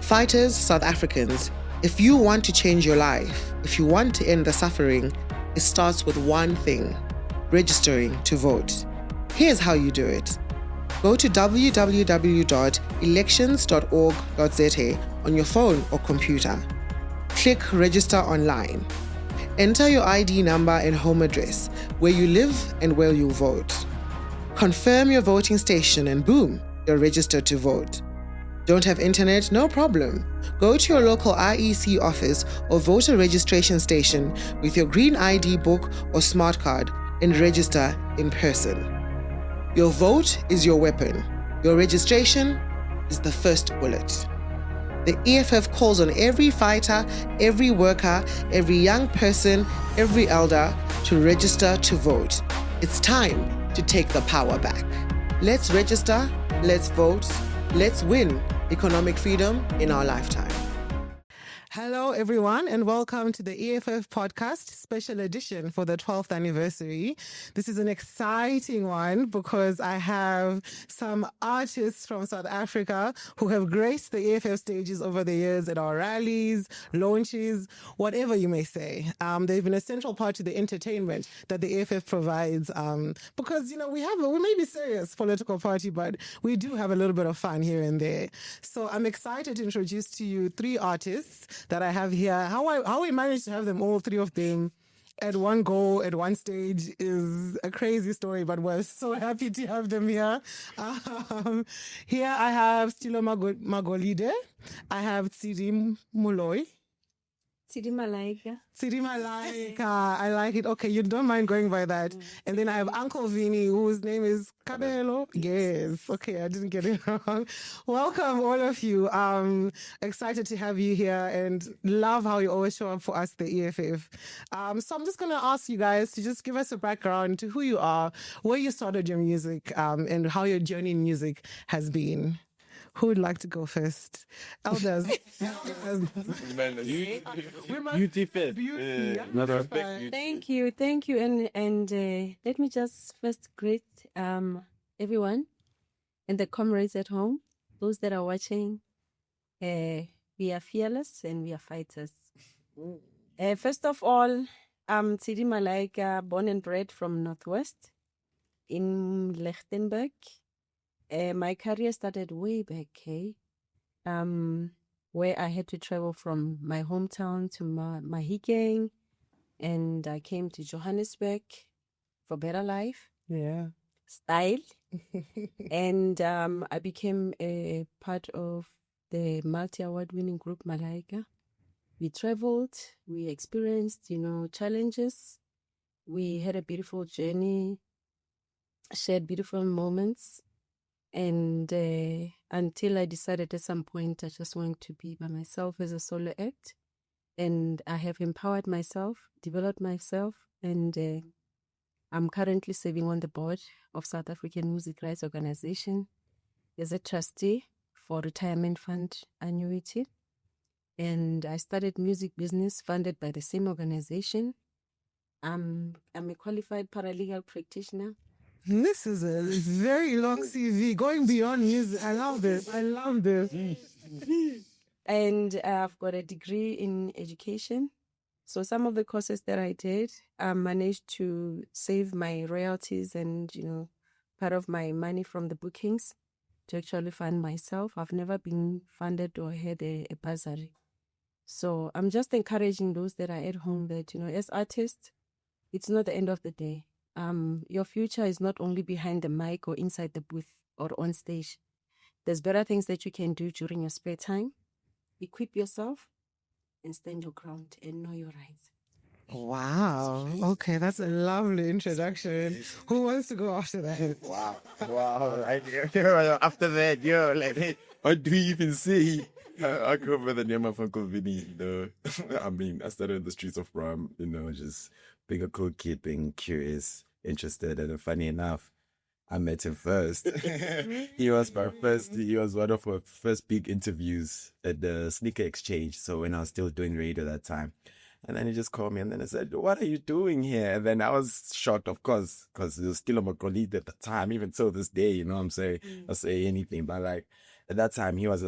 Fighters, South Africans, if you want to change your life, if you want to end the suffering, it starts with one thing: registering to vote. Here's how you do it. Go to www.elections.org.za on your phone or computer. Click Register Online. Enter your ID number and home address, where you live and where you'll vote. Confirm your voting station and boom, you're registered to vote. Don't have internet? No problem. Go to your local IEC office or voter registration station with your green ID book or smart card and register in person. Your vote is your weapon. Your registration is the first bullet. The EFF calls on every fighter, every worker, every young person, every elder to register to vote. It's time to take the power back. Let's register, let's vote, let's win economic freedom in our lifetime. Hello, everyone, and welcome to the EFF podcast special edition for the 12th anniversary. This is an exciting one because I have some artists from South Africa who have graced the EFF stages over the years at our rallies, launches, whatever you may say. They've been a central part to the entertainment that the EFF provides because, we may be serious political party, but we do have a little bit of fun here and there. So I'm excited to introduce to you three artists that I have here. How we managed to have them, all three of them, at one go, at one stage is a crazy story, but we're so happy to have them here. Here I have Stilo Magolide. I have Tsiri Moloi. Tsiri Malaika. Tsiri Malaika. I like it. Okay, you don't mind going by that. And then I have Uncle Vinnie, whose name is Kabelo. Yes. Okay, I didn't get it wrong. Welcome, all of you. Excited to have you here and love how you always show up for us, the EFF. So I'm just going to ask you guys to just give us a background to who you are, where you started your music, and how your journey in music has been. Who would like to go first? Elders. Beauty first. Thank you. And let me just first greet everyone and the comrades at home, those that are watching. We are fearless and we are fighters. First of all, I'm Tsiri Malaika, born and bred from Northwest in Lichtenberg. My career started way back, where I had to travel from my hometown to Mahikeng, and I came to Johannesburg for better life, style, and I became a part of the multi-award-winning group Malaika. We traveled, we experienced, challenges. We had a beautiful journey, shared beautiful moments. And until I decided at some point I just wanted to be by myself as a solo act. And I have empowered myself, developed myself, and I'm currently serving on the board of South African Music Rights Organization as a trustee for Retirement Fund Annuity. And I started music business funded by the same organization. I'm a qualified paralegal practitioner. This is a very long CV, going beyond music. I love this. And I've got a degree in education. So some of the courses that I did, I managed to save my royalties and, part of my money from the bookings to actually fund myself. I've never been funded or had a bursary. So I'm just encouraging those that are at home that, as artists, it's not the end of the day. Your future is not only behind the mic or inside the booth or on stage. There's better things that you can do during your spare time. Equip yourself and stand your ground and know your rights. Wow. Okay, that's a lovely introduction. Who wants to go after that? Wow. After that, what do you even say? I grew up with the name of Uncle Vinnie, though. I started in the streets of Bram, just being a cool kid, being curious, interested, and funny enough, I met him first. He was one of my first big interviews at the Sneaker Exchange. So when I was still doing radio that time. And then he just called me and then I said, "What are you doing here?" And then I was shocked, of course, because he was still a Makolide at the time, even till this day, what I'm saying? I'll say anything. But at that time, he was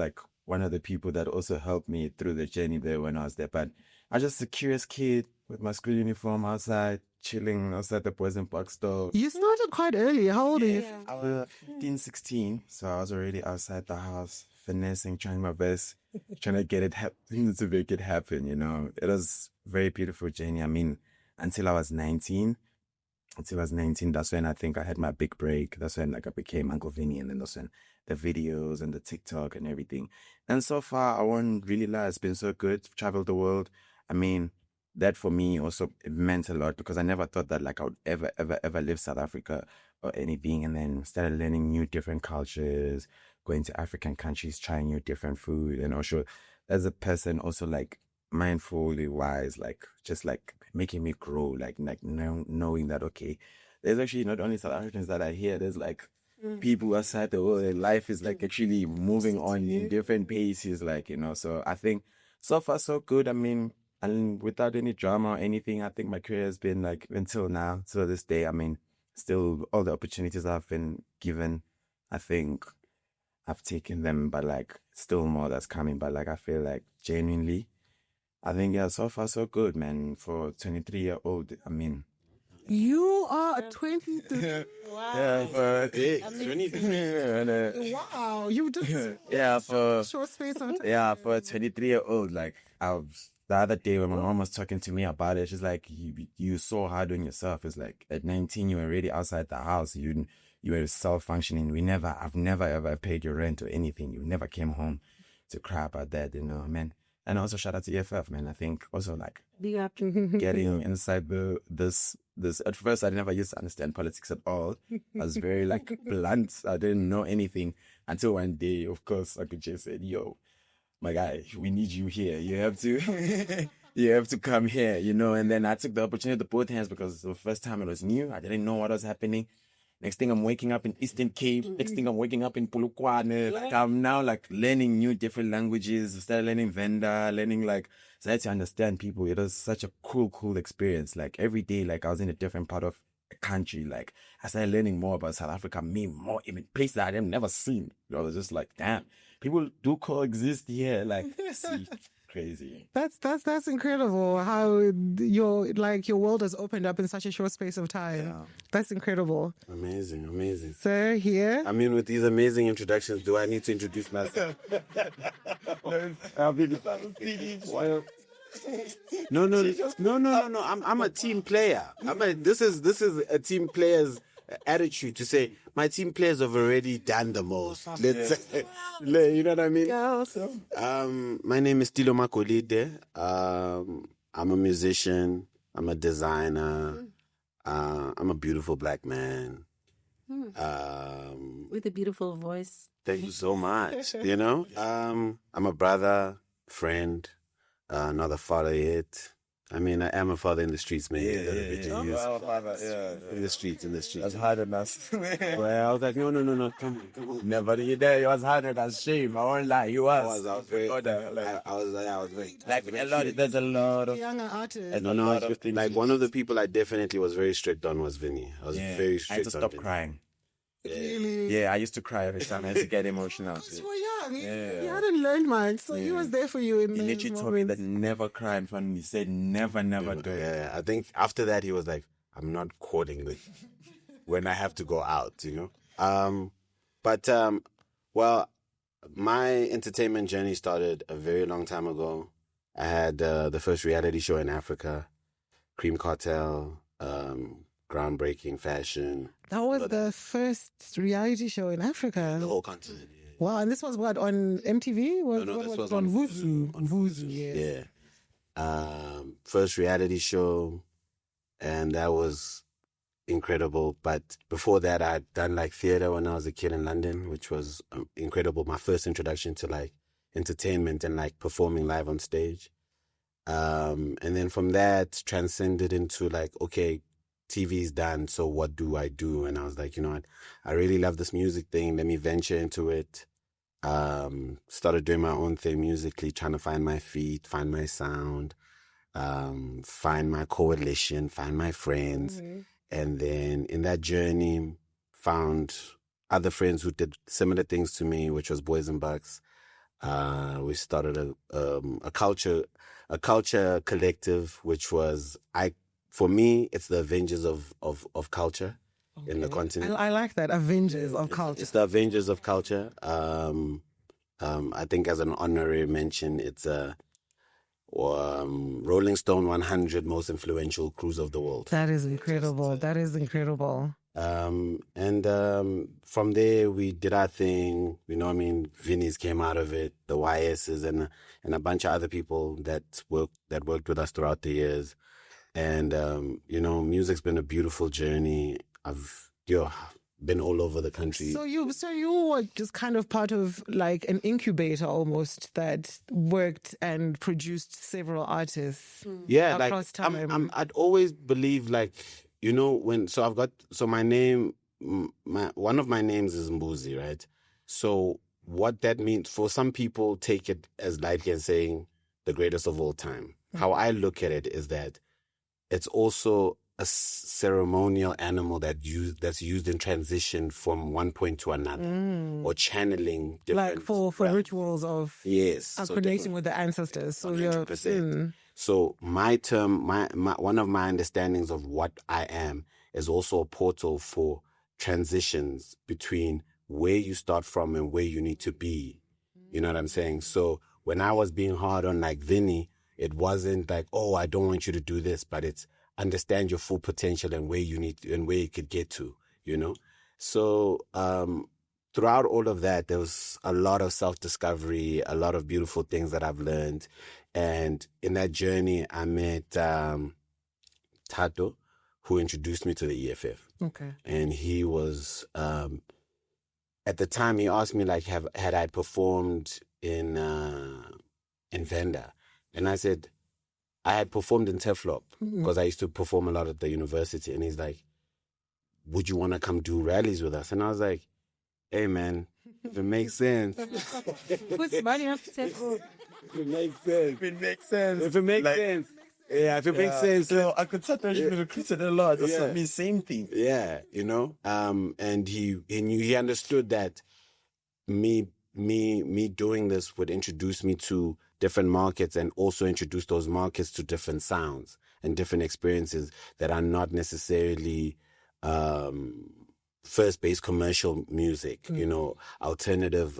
one of the people that also helped me through the journey there when I was there. But I was just a curious kid with my school uniform outside, chilling outside the Boys and Park store. You started quite early. How old are you? I was 15, 16, so I was already outside the house, finessing, trying my best, trying to get it to make it happen, you know. It was a very beautiful journey. I mean, until I was 19, that's when I think I had my big break. That's when like I became Uncle Vinnie, and then that's when the videos and the TikTok and everything. And so far, I won't really lie, it's been so good. Traveled the world. I mean, that for me also it meant a lot because I never thought that like I would ever leave South Africa or anything, and then started learning new different cultures, going to African countries, trying new different food, and also as a person also like mindfully wise, like just like making me grow, like knowing that okay, there's actually not only South Africans that are here, there's like people outside the world, and life is like actually moving on in different paces, like, you know. So I think so far so good. I mean, and without any drama or anything, I think my career has been like until now, to this day, I mean, still all the opportunities I've been given, I think I've taken them, but like still more that's coming. But like I feel like genuinely, I think yeah, so far so good, man. For a 23-year-old, I mean, You are a 23. Wow. yeah, for 23. Wow, you just yeah, for short space of time. yeah, for a 23-year-old, like the other day when my mom was talking to me about it, she's like, you so hard on yourself. It's like at 19 you were already outside the house. You were self-functioning. I've never ever paid your rent or anything. You never came home to cry about that, you know, man. And also shout out to EFF, man. I think also like Big up. getting inside this at first I never used to understand politics at all. I was very like blunt. I didn't know anything until one day, of course, I could just say, yo, my guy, we need you here. You have to you have to come here, you know. And then I took the opportunity with both hands because the first time it was new. I didn't know what was happening. Next thing I'm waking up in Eastern Cape. Next thing I'm waking up in Polokwane. Like I'm now like learning new different languages. Started learning Venda, learning like, so I had to understand people. It was such a cool experience. Like every day, like I was in a different part of a country. Like I started learning more about South Africa, more even places that I had never seen. I was just like, damn, people do coexist here. Like, see, crazy. That's incredible how your world has opened up in such a short space of time. Yeah. That's incredible. Amazing. So here, I mean, with these amazing introductions, do I need to introduce myself? No. I'm a team player. This is a team player's attitude to say my team players have already done the most. You know what I mean? girls. My name is Tilo Makolide. I'm a musician. I'm a designer. I'm a beautiful black man. With a beautiful voice. Thank you so much. You know, I'm a brother, friend, not a father yet. I mean, I am a father in the streets, man. Yeah. In the streets. That's harder than us. Well, I was like, no, come on. Never you there. You was harder than shame. I won't lie. You was. I was very. Like, I was very. there's a lot of. Younger artists. No, like one of the people I definitely was very strict on was Vinnie. I was very strict. I had to stop Vinnie. crying. Really? Yeah, I used to cry every time. I had to get emotional. You were young. Yeah. You hadn't learned much, so he was there for you in He those literally told me moments. that never cry in front of me. He said never do it. Yeah, I think after that he was like, I'm not courting when I have to go out, you know. Well, my entertainment journey started a very long time ago. I had the first reality show in Africa, Cream Cartel, groundbreaking fashion. That was the first reality show in Africa. The whole continent. Yeah. Wow, and this was what, on MTV? This was on Vuzu. On Vuzu, yes. Yeah. First reality show, and that was incredible. But before that, I'd done like theater when I was a kid in London, which was incredible. My first introduction to like entertainment and like performing live on stage. And then from that, transcended into like, okay, TV's done, so what do I do? And I was like, you know what, I really love this music thing. Let me venture into it. Started doing my own thing musically, trying to find my feet, find my sound, find my coalition, find my friends. Mm-hmm. And then in that journey, found other friends who did similar things to me, which was Boys and Bucks. We started a culture collective, which was for me, it's the Avengers of culture in the continent. I like that, Avengers of culture. It's the Avengers of culture. I think as an honorary mention, it's Rolling Stone 100 most influential crews of the world. That is incredible. That is incredible. From there we did our thing. Vinnie's came out of it, the YS's and a bunch of other people that worked with us throughout the years. And music's been a beautiful journey. I've been all over the country. So you were just kind of part of like an incubator almost that worked and produced several artists. Yeah, across time. I'd always believe my name, one of my names is Mbuzi, right? So what that means for some people take it as lightly as saying the greatest of all time. How I look at it is that it's also a ceremonial animal that's used in transition from one point to another, or channeling different, like for rituals of connecting with the ancestors. So 100%. So my term, my one of my understandings of what I am is also a portal for transitions between where you start from and where you need to be. You know what I'm saying? So when I was being hard on like Vinnie, it wasn't like, oh, I don't want you to do this, but it's understand your full potential and where you need to, and where you could get to, So throughout all of that, there was a lot of self-discovery, a lot of beautiful things that I've learned. And in that journey, I met Tato, who introduced me to the EFF. Okay. And he was, at the time, he asked me, like, had I performed in Venda? And I said, I had performed in Teflop because I used to perform a lot at the university. And he's like, would you want to come do rallies with us? And I was like, hey, man, if it makes sense. Puts money off the table. If it makes sense. If it makes sense. If it makes sense. Yeah, if it makes sense. So I could tell that you've been recruited a lot. That's what I mean, same thing. Yeah, and he understood that me doing this would introduce me to different markets and also introduce those markets to different sounds and different experiences that are not necessarily first-based commercial music, alternative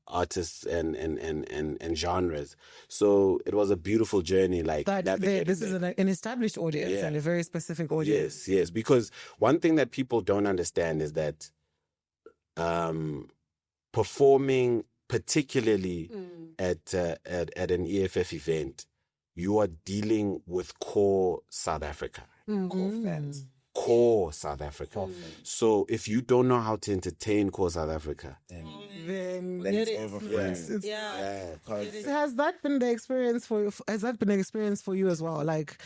artists and genres. So it was a beautiful journey. This is an established audience and a very specific audience. Yes, because one thing that people don't understand is that performing, particularly at an EFF event, you are dealing with core South Africa, core fans. Core South Africa. So if you don't know how to entertain core South Africa, then it's over for you. Has that been the experience for you? Has that been an experience for you as well? Like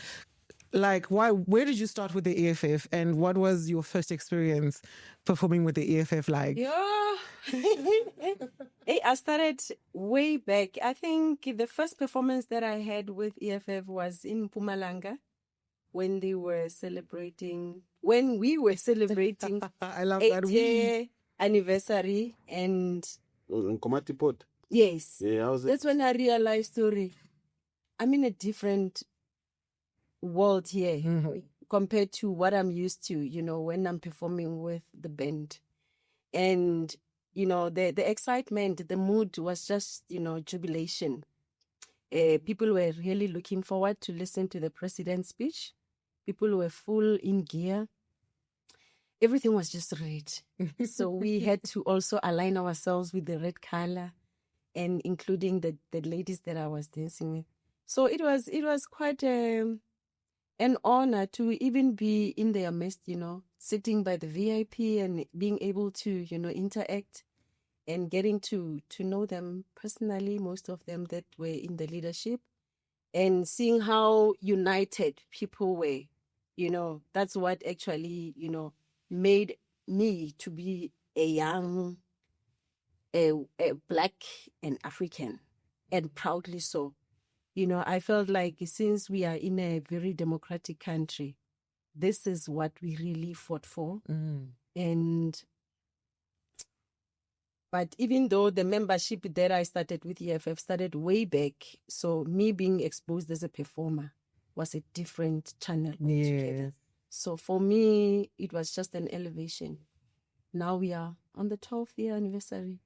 why? Where did you start with the EFF, and what was your first experience performing with the EFF like? Yeah, hey, I started way back. I think the first performance that I had with EFF was in Mpumalanga. When we were celebrating I love 8-year anniversary, and in Komati Port. Yes, yeah, that's when I realized, sorry, I'm in a different world here compared to what I'm used to, when I'm performing with the band. And, the excitement, the mood was just, jubilation. People were really looking forward to listen to the president's speech. People were full in gear. Everything was just red. So we had to also align ourselves with the red color, and including the ladies that I was dancing with. So it was quite an honor to even be in their midst, sitting by the VIP and being able to, interact and getting to know them personally, most of them that were in the leadership, and seeing how united people were. That's what actually, made me to be a young, a Black and African, and proudly so. I felt like since we are in a very democratic country, this is what we really fought for. And But even though the membership that I started with EFF started way back, so me being exposed as a performer was a different channel altogether. So for me, it was just an elevation. Now we are on the 12th year anniversary.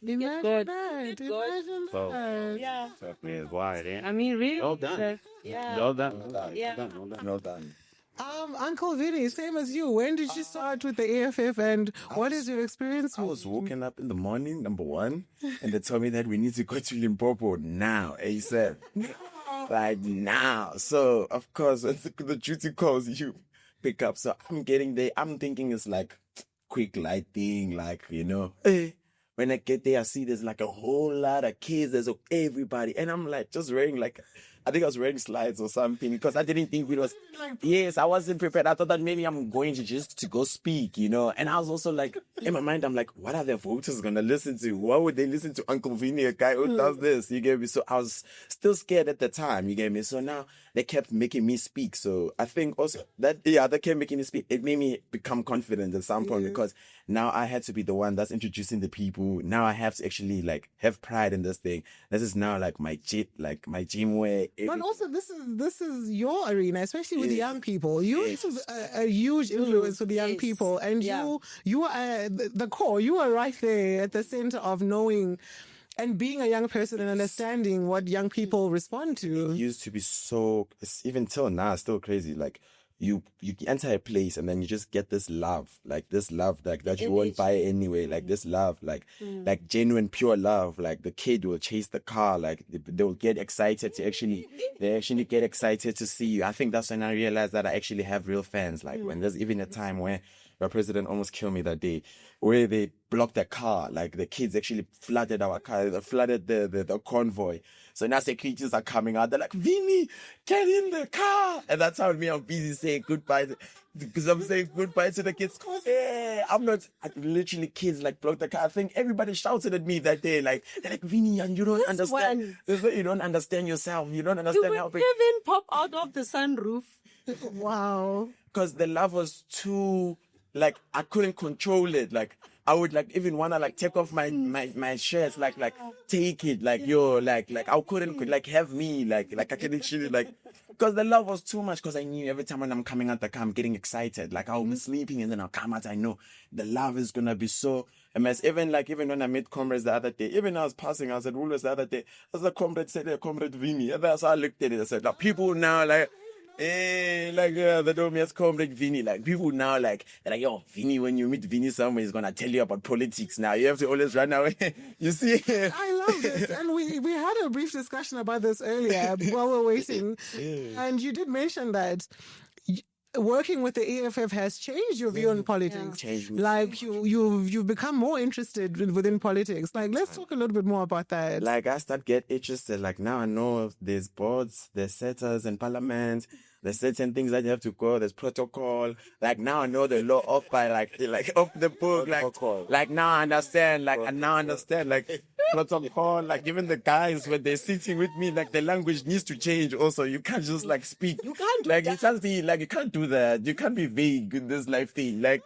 Imagine God. that. God. Imagine So- that. Yeah. Why? I mean, really. Well done. Yeah. Well done. Yeah. Well done. Uncle Vinnie, same as you. When did you start with the EFF and what is your experience? I was woken up in the morning, number one, and they told me that we need to go to Limpopo now, ASAP. Like now. So, of course, the duty calls you pick up. So I'm getting there. I'm thinking it's like quick light thing, like, when I get there, I see there's like a whole lot of kids. There's everybody. And I'm like, just wearing like, I think I was wearing slides or something because I didn't think it was, yes, I wasn't prepared. I thought that maybe I'm going to go speak, And I was also like, in my mind, I'm like, what are the voters going to listen to? Why would they listen to Uncle Vinnie, a guy who does this? You get me? So I was still scared at the time, you get me? So now they kept making me speak. So I think also that, they kept making me speak. It made me become confident at some point because now I had to be the one that's introducing the people. Now I have to actually like have pride in this thing. This is now like my gym where. But also, this is your arena, especially with the young people. You're a huge influence for the young people, and you are the core. You are right there at the center of knowing and being a young person and understanding what young people respond to. It used to be so, even till now, it's still crazy. Like you enter a place and then you just get this love that you won't buy anyway. Like this love, like genuine, pure love. Like the kid will chase the car. Like they will get excited they actually get excited to see you. I think that's when I realized that I actually have real fans. Like when there's even a time where our president almost killed me that day, where they blocked the car. Like the kids actually flooded our car. They flooded the convoy. So now securities are coming out. They're like, Vinnie, get in the car. And that's how I'm busy saying goodbye. Because I'm saying goodbye to the kids. Yeah, literally kids like blocked the car. I think everybody shouted at me that day. Like, they're like, Vinnie, and you don't understand. You don't understand yourself. You don't understand how big. Even pop out of the sunroof. Wow. Because the love was too, like, I couldn't control it. Like, I would like even wanna like take off my shirts, like take it, like I couldn't like have me, like I can actually like, because the love was too much. Because I knew every time when I'm coming out the car, I'm getting excited. Like I'll be sleeping and then I'll come out. I know the love is gonna be so immense. Even when I met comrades the other day, even I was passing, I was at Woolworths the other day. As a comrade said, "Hey, comrade Vinnie," and that's how I looked at it. I said, like people now like. Hey, they don't miss comrade Vinnie. Like people now, they're like, yo, Vinnie, when you meet Vinnie somewhere, he's gonna tell you about politics. Now you have to always run away. You see? I love this, and we had a brief discussion about this earlier while we're waiting, and you did mention that. Working with the EFF has changed your view on politics. Changed me. Like you've become more interested within politics. Like let's talk a little bit more about that. Like I start get interested. Like now I know there's boards, there's setters in parliament. There's certain things that you have to go. There's protocol. Like now I know the law off by like off the book. Like now I understand. Like protocol. Like even the guys when they're sitting with me, like the language needs to change. Also, you can't just like speak. You can't do like that. you can't be like you can't do that. You can't be vague in this life thing. Like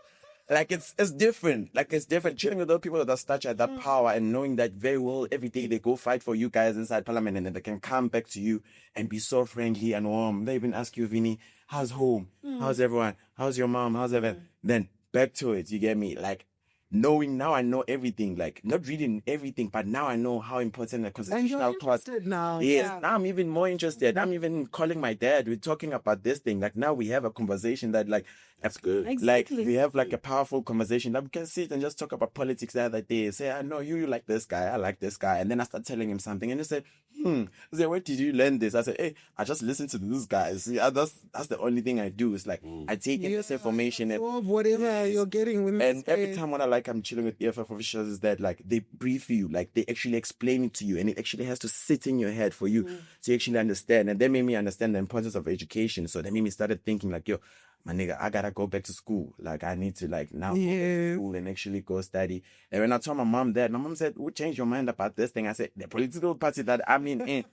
it's different. Like it's different. Chilling with those people with that stature, that power, and knowing that very well every day they go fight for you guys inside parliament, and then they can come back to you and be so friendly and warm. They even ask you, Vinnie, how's home? How's everyone? How's your mom? How's everyone? Then back to it. You get me? Like knowing now I know everything. Like not reading everything, but now I know how important the constitutional and you're interested now. Yes, Yeah. now I'm even more interested. I'm even calling my dad. We're talking about this thing. Like now we have a conversation that like that's good. Exactly. Like we have like a powerful conversation that we can sit and just talk about politics the other day. Say, I know you like this guy. I like this guy. And then I start telling him something and he said, I said, where did you learn this? I said, hey, I just listen to this guy. See, that's the only thing I do. It's like I take in this information and whatever you're getting with and every time when I'm chilling with EFF officials is that like they brief you, like they actually explain it to you, and it actually has to sit in your head for you to actually understand. And they made me understand the importance of education. So they made me started thinking like, yo, my nigga, I gotta go back to school. Like I need to like now go to school and actually go study. And when I told my mom that, my mom said, "What changed your mind about this thing?" I said, "The political party that I'm in,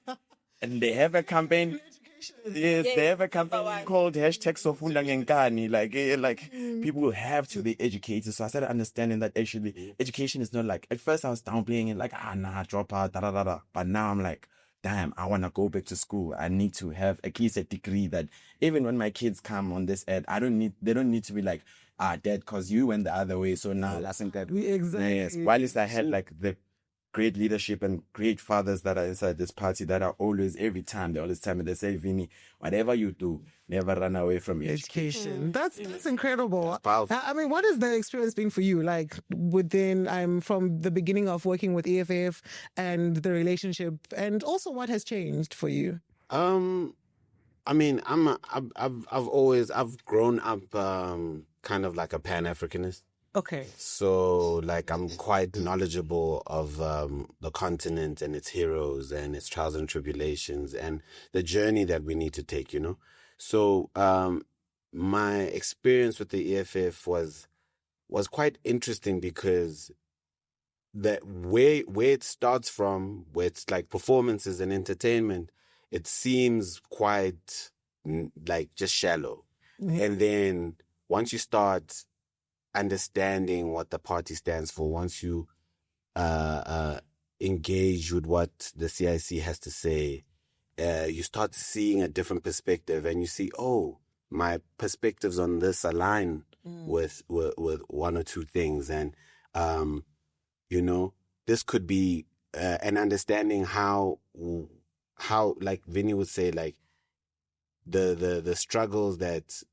and they have a campaign." Yes, they have a company called #Sofunda like people have to be educated. So I started understanding that actually education is not like, at first I was downplaying it like, nah, drop out, da da da da. But now I'm like, damn, I want to go back to school. I need to have at least a degree that even when my kids come on this ad, they don't need to be like, dad, cause you went the other way. So now that's that. Exactly. Yes. While I had like the great leadership and great fathers that are inside this party that are always, every time, they always tell me, they say, Vinnie, whatever you do, never run away from your education. That's incredible. That's powerful. I mean, what has the experience been for you? Like from the beginning of working with EFF and the relationship, and also what has changed for you? I mean, I've grown up kind of like a Pan-Africanist. Okay. So, like, I'm quite knowledgeable of the continent and its heroes and its trials and tribulations and the journey that we need to take, you know? So, my experience with the EFF was quite interesting because where it starts from, where it's like performances and entertainment, it seems quite like just shallow. Mm-hmm. And then once you start understanding what the party stands for, once you engage with what the CIC has to say, you start seeing a different perspective, and you see, oh, my perspectives on this align with one or two things, and you know, this could be an understanding how like Vinnie would say, like the struggles that.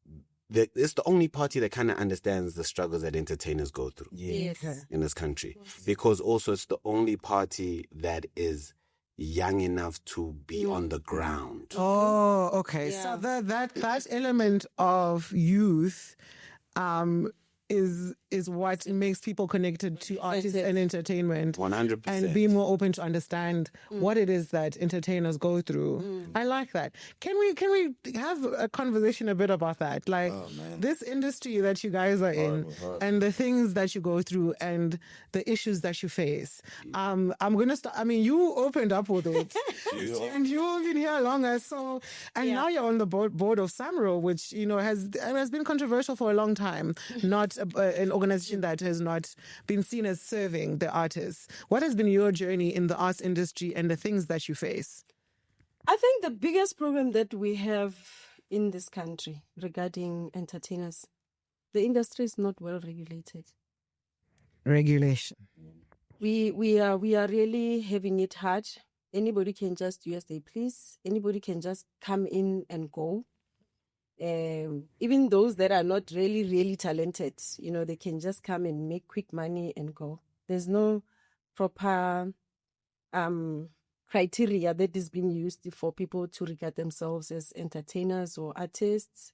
It's the only party that kind of understands the struggles that entertainers go through in this country. Because also it's the only party that is young enough to be on the ground. Oh, okay. Yeah. So that element of youth is what makes people connected to artists and entertainment. 100%. And be more open to understand what it is that entertainers go through. I like that. Can we have a conversation a bit about that? Like this industry that you guys are in and the things that you go through and the issues that you face. I'm going to start. I mean, you opened up with it and you've been here longer. So, and now you're on the board of Samro, which, you know, has been controversial for a long time. Not an organization that has not been seen as serving the artists. What has been your journey in the arts industry and the things that you face? I think the biggest problem that we have in this country regarding entertainers, the industry is not well regulated. Regulation. We are really having it hard. Anybody can just do as they please. Anybody can just come in and go. Even those that are not really talented, you know, they can just come and make quick money and go. There's no proper criteria that is being used for people to regard themselves as entertainers or artists,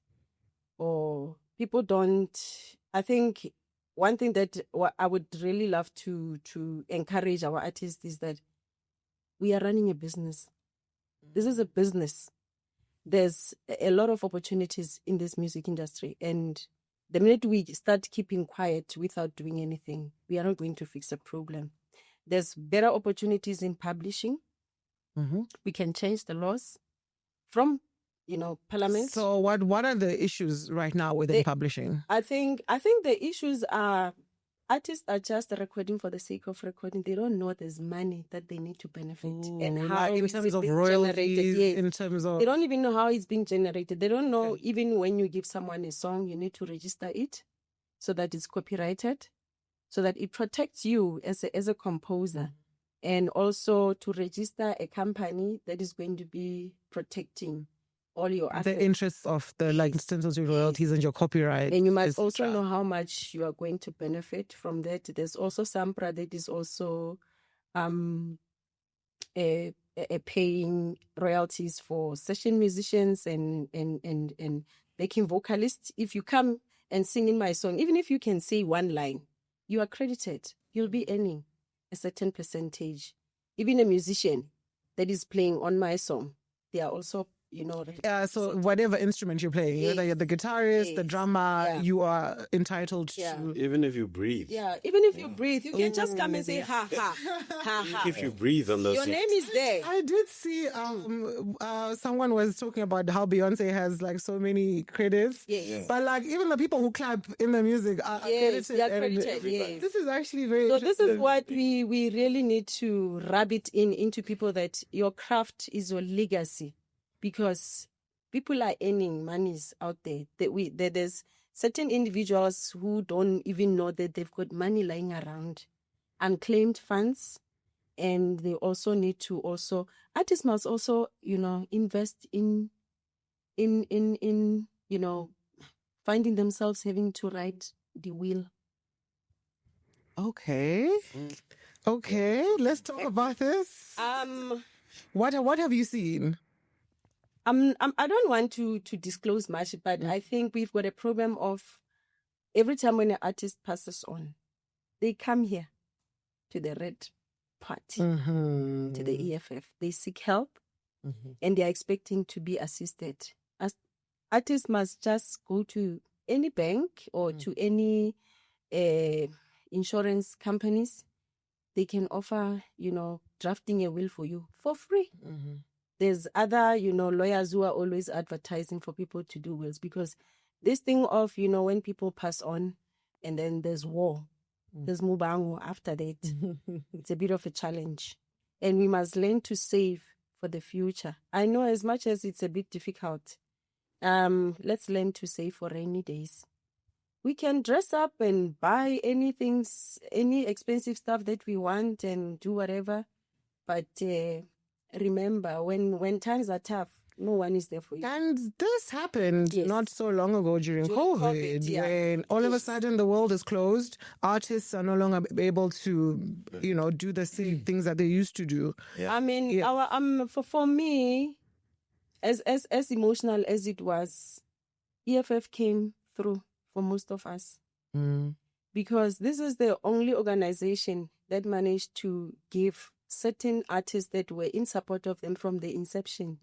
or people don't. I think one thing that I would really love to encourage our artists is that we are running a business. This is a business. There's a lot of opportunities in this music industry, and the minute we start keeping quiet without doing anything, we are not going to fix the problem. There's better opportunities in publishing. Mm-hmm. We can change the laws from, you know, Parliament. So what are the issues right now within publishing? I think the issues are artists are just recording for the sake of recording. They don't know there's money that they need to benefit and how in terms of royalties, yes. In terms of... They don't even know how it's being generated. They don't know even when you give someone a song, you need to register it so that it's copyrighted, so that it protects you as a composer, and also to register a company that is going to be protecting all your assets. The interests of the, like, in terms of your royalties and your copyright. And you must also know how much you are going to benefit from that. There's also Sampra that is also paying royalties for session musicians and backing vocalists. If you come and sing in my song, even if you can say one line, you are credited. You'll be earning a certain percentage. Even a musician that is playing on my song, they are also So whatever instrument you're playing, whether you're the guitarist, the drummer, you are entitled to. Even if you breathe. Yeah, even if you breathe, you can just come and say, ha, ha, ha, ha. If you breathe on those Your name is there. I did see someone was talking about how Beyonce has like so many credits. Yes. But like even the people who clap in the music are credited. They are credited, yes. This is actually very So interesting. this is what we really need to rub it into people, that your craft is your legacy, because people are earning monies out there. There's certain individuals who don't even know that they've got money lying around, unclaimed funds, and they also need to artists must also invest in finding themselves having to write the will. Okay, let's talk about this. What have you seen? I don't want to disclose much, but I think we've got a problem of every time when an artist passes on, they come here to the Red Party, to the EFF. They seek help, and they are expecting to be assisted. As artists must just go to any bank or to any insurance companies. They can offer, drafting a will for you for free. There's other, lawyers who are always advertising for people to do wills, because this thing of, when people pass on and then there's war, there's mubango after that. It's a bit of a challenge. And we must learn to save for the future. I know as much as it's a bit difficult, let's learn to save for rainy days. We can dress up and buy any expensive stuff that we want and do whatever. But remember, when times are tough, no one is there for you. And this happened not so long ago during COVID, when all of a sudden the world is closed. Artists are no longer able to, do the same things that they used to do. Yeah. I mean, for me, as emotional as it was, EFF came through for most of us. Because this is the only organization that managed to give certain artists that were in support of them from the inception.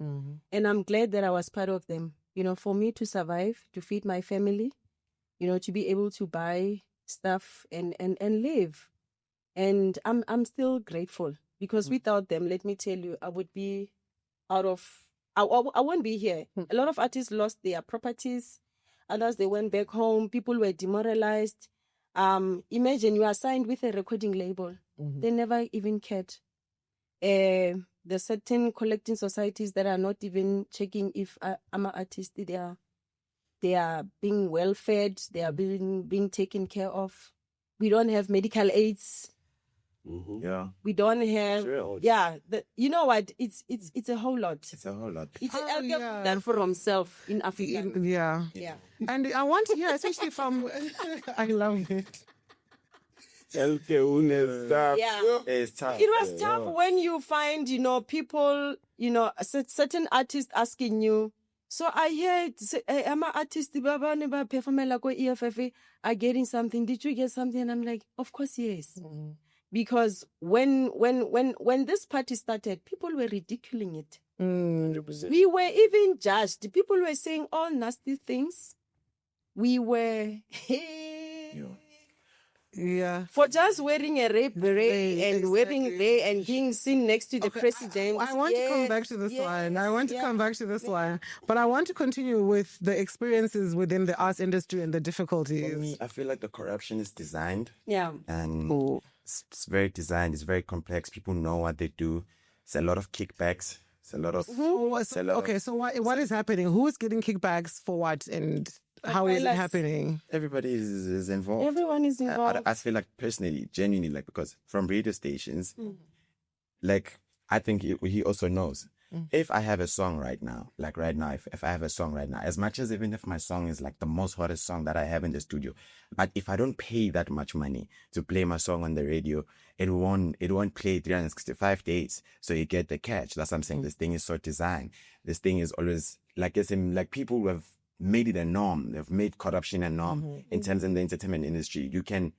And I'm glad that I was part of them. For me to survive, to feed my family, to be able to buy stuff and live. And I'm still grateful, because without them, let me tell you, I would be I won't be here. A lot of artists lost their properties. Others, they went back home. People were demoralized. Imagine you are signed with a recording label. They never even cared. There's certain collecting societies that are not even checking if I'm an artist. They are being well fed. They are being taken care of. We don't have medical aids. Yeah. We don't have. Sure. Yeah. You know what? It's a whole lot. It's a whole lot. It's done for himself in Africa. Yeah. And I want to hear, especially from. I love it. It's tough. It was tough when you find, people, certain artists asking you. So I heard, I'm an artist, performer like EFF are getting something. Did you get something? And I'm like, of course, yes. Because when this party started, people were ridiculing it. 100%. We were even judged. People were saying all nasty things. We were... Yeah. For just wearing a red beret and wearing red and being seen next to the president. I want to come back to this one. I want to come back to this one. But I want to continue with the experiences within the arts industry and the difficulties. For me, I feel like the corruption is designed. Yeah. And it's very designed. It's very complex. People know what they do. It's a lot of kickbacks. It's a lot of... So what is happening? Who is getting kickbacks for what? And... how is it happening? Everybody is involved. Everyone is involved. I feel like personally, genuinely, like, because from radio stations, like, I think he also knows. If I have a song right now, if I have a song right now, as much as even if my song is like the most hottest song that I have in the studio, but if I don't pay that much money to play my song on the radio, it won't play 365 days. So you get the catch. That's what I'm saying. This thing is so designed. This thing is always like, people who have made it a norm. They've made corruption a norm in terms of the entertainment industry. You can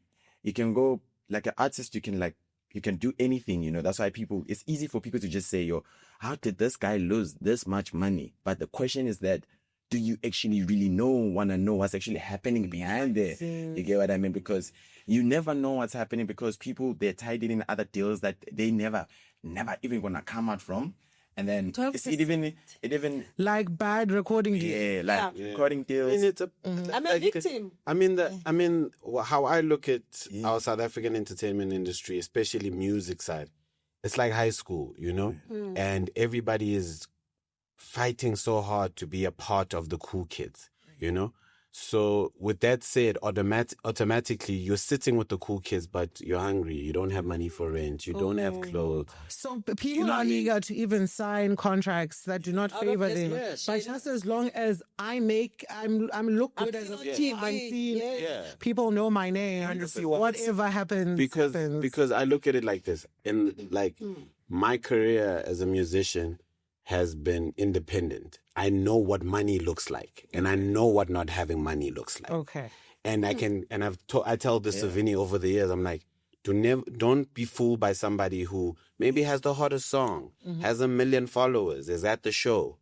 go, like an artist, you can like You can do anything, you know. That's why it's easy for people to just say, yo, how did this guy lose this much money? But the question is that, do you actually really want to know what's actually happening behind there? You get what I mean? Because you never know what's happening, because people, they're tied in other deals that they never even gonna come out from. And then it even like bad recording deals. Recording deals. I'm a victim. How I look at our South African entertainment industry, especially music side, it's like high school, you know, and everybody is fighting so hard to be a part of the cool kids, you know. So with that said, automatically you're sitting with the cool kids, but you're hungry. You don't have money for rent. You don't have clothes. So people are eager to even sign contracts that do not favor them. But just as long as I'm look good as a team, I'm seen. People know my name. Whatever happens, because I look at it like this, and like my career as a musician has been independent. I know what money looks like, and I know what not having money looks like. Okay. And I tell this to Vinnie over the years. I'm like, don't be fooled by somebody who maybe has the hottest song, has 1 million followers, is at the show.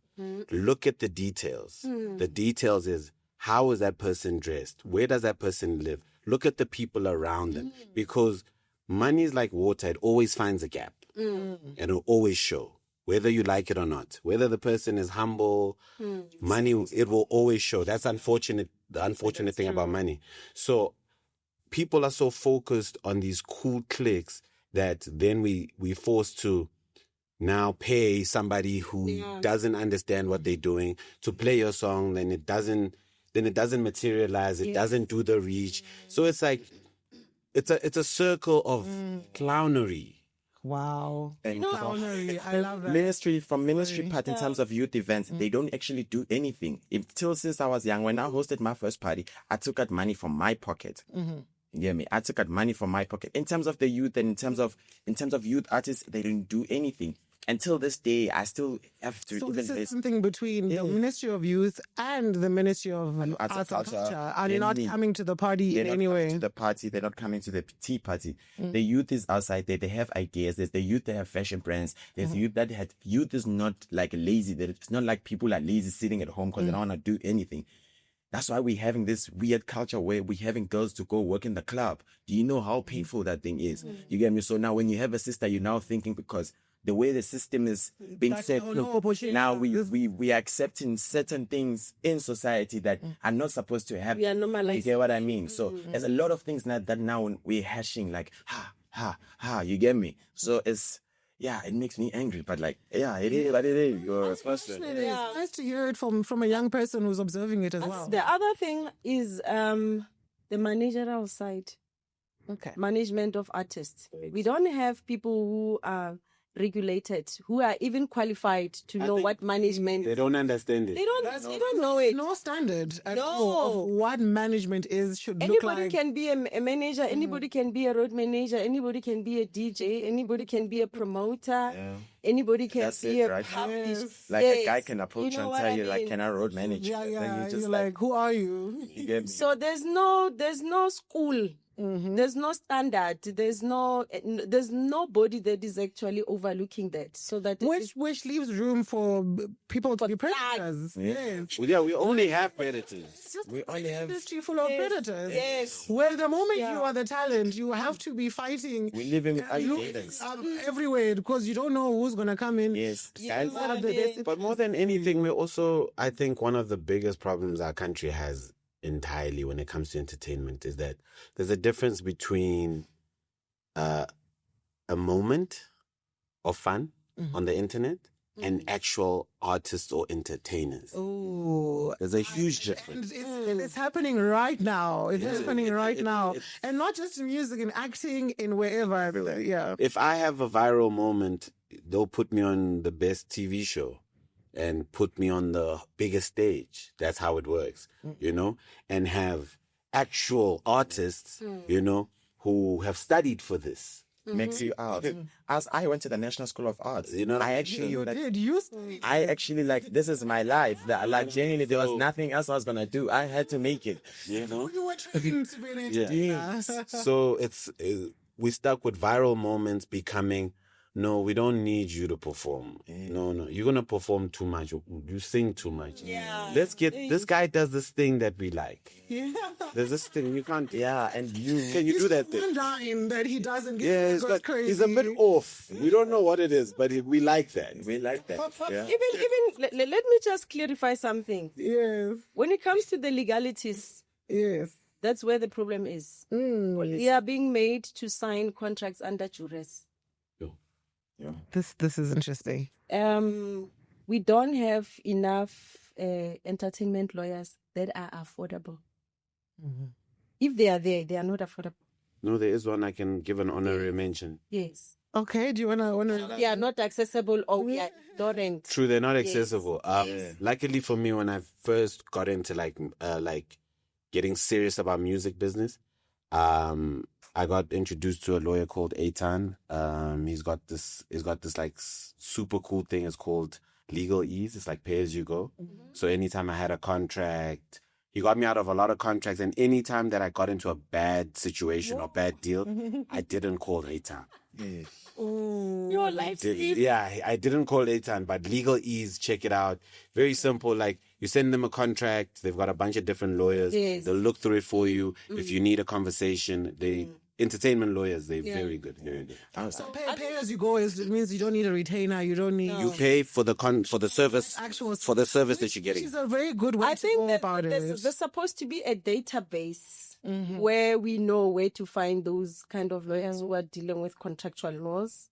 Look at the details. The details is, how is that person dressed? Where does that person live? Look at the people around them, because money is like water. It always finds a gap, and it'll always show. Whether you like it or not, whether the person is humble, money, it will always show. That's the unfortunate thing about money. So people are so focused on these cool clicks that then we forced to now pay somebody who doesn't understand what they're doing to play your song. Then it doesn't materialize. It doesn't do the reach. So it's like, it's a circle of clownery. Wow. And clownery. I love that. Ministry part in terms of youth events, they don't actually do anything. Since I was young, when I hosted my first party, I took out money from my pocket. You get me? I took out money from my pocket. In terms of the youth and in terms of youth artists, they didn't do anything. Until this day, I still have to. So this is something between the Ministry of Youth and the Ministry of Arts and Culture. Are they not coming to the party in any way? To the party, they're not coming to the tea party. The youth is outside there. They have ideas. There's the youth that have fashion brands. There's youth that had. Youth is not like lazy. It's not like people are lazy sitting at home because they don't want to do anything. That's why we're having this weird culture where we're having girls to go work in the club. Do you know how painful that thing is? You get me? So now when you have a sister, you're now thinking, because the way the system is being set, now we are accepting certain things in society that are not supposed to happen. We are normalizing. You get what I mean? So there's a lot of things that now we're hashing, like, you get me? So it makes me angry, but it is what it is. You're supposed to. It's nice to hear it from a young person who's observing it as well. The other thing is the managerial side. Okay. Management of artists. We don't have people who are regulated, who are even qualified to know what management. They don't understand it. They don't know it. No standard at all of what management should look like. Anybody can be a manager. Anybody can be a road manager. Anybody can be a DJ. Anybody can be a promoter. Anybody can be a published. Like a guy can approach you and tell you, can I road manage? Yeah. You're like, who are you? You get me? So there's no school. There's no standard. There's nobody that is actually overlooking that. So that which leaves room for people to be predators. Yes. Well, we only have predators. We only have industry full of predators. Yes. Well, the moment you are the talent, you have to be fighting. We live in alligators everywhere, because you don't know who's gonna come in. Yes. But more than anything, we also, I think, one of the biggest problems our country has entirely when it comes to entertainment is that there's a difference between a moment of fun on the internet and actual artists or entertainers. Oh, there's a huge difference. It's happening right now. It's happening right now. And not just in music, in acting, in wherever. Yeah. If I have a viral moment, they'll put me on the best TV show and put me on the biggest stage. That's how it works, you know, and have actual artists, you know, who have studied for this. Makes you out. As I went to the National School of Arts, you know, I actually this is my life. That genuinely, there was nothing else I was gonna do. I had to make it. You know, you were trained to be an engineer. So we stuck with viral moments becoming, no, we don't need you to perform. No, you're going to perform too much. You sing too much. Yeah. Let's get, this guy does this thing that we like. Yeah. There's this thing you can't, and you can you do that thing? One line that he doesn't get crazy. He's a bit off. We don't know what it is, but we like that. we like that. Yeah. Even let me just clarify something. Yes. When it comes to the legalities, Yes. that's where the problem is. We are being made to sign contracts under duress. Yeah. This is interesting. We don't have enough entertainment lawyers that are affordable. If they are there, they are not affordable. No, there is one I can give an honorary mention. Yes. Okay, do you want to... They are not accessible or we are ignorant. True, they're not Yes. accessible. Luckily for me, when I first got into like getting serious about music business, I got introduced to a lawyer called Eitan. He's got this like super cool thing. It's called Legal Ease. It's like pay as you go. So anytime I had a contract, he got me out of a lot of contracts. And anytime that I got into a bad situation or bad deal, I didn't call Eitan. Your life saved. Yeah, I didn't call Eitan, but Legal Ease, check it out. Very simple. Like you send them a contract. They've got a bunch of different lawyers. Yes. They'll look through it for you. If you need a conversation, entertainment lawyers, they're very good. Very good. Pay as you go it means you don't need a retainer. You don't need... You pay for the service, for the service that you're getting. Which is a very good way I to think go that about it. there's supposed to be a database where we know where to find those kind of lawyers who are dealing with contractual laws.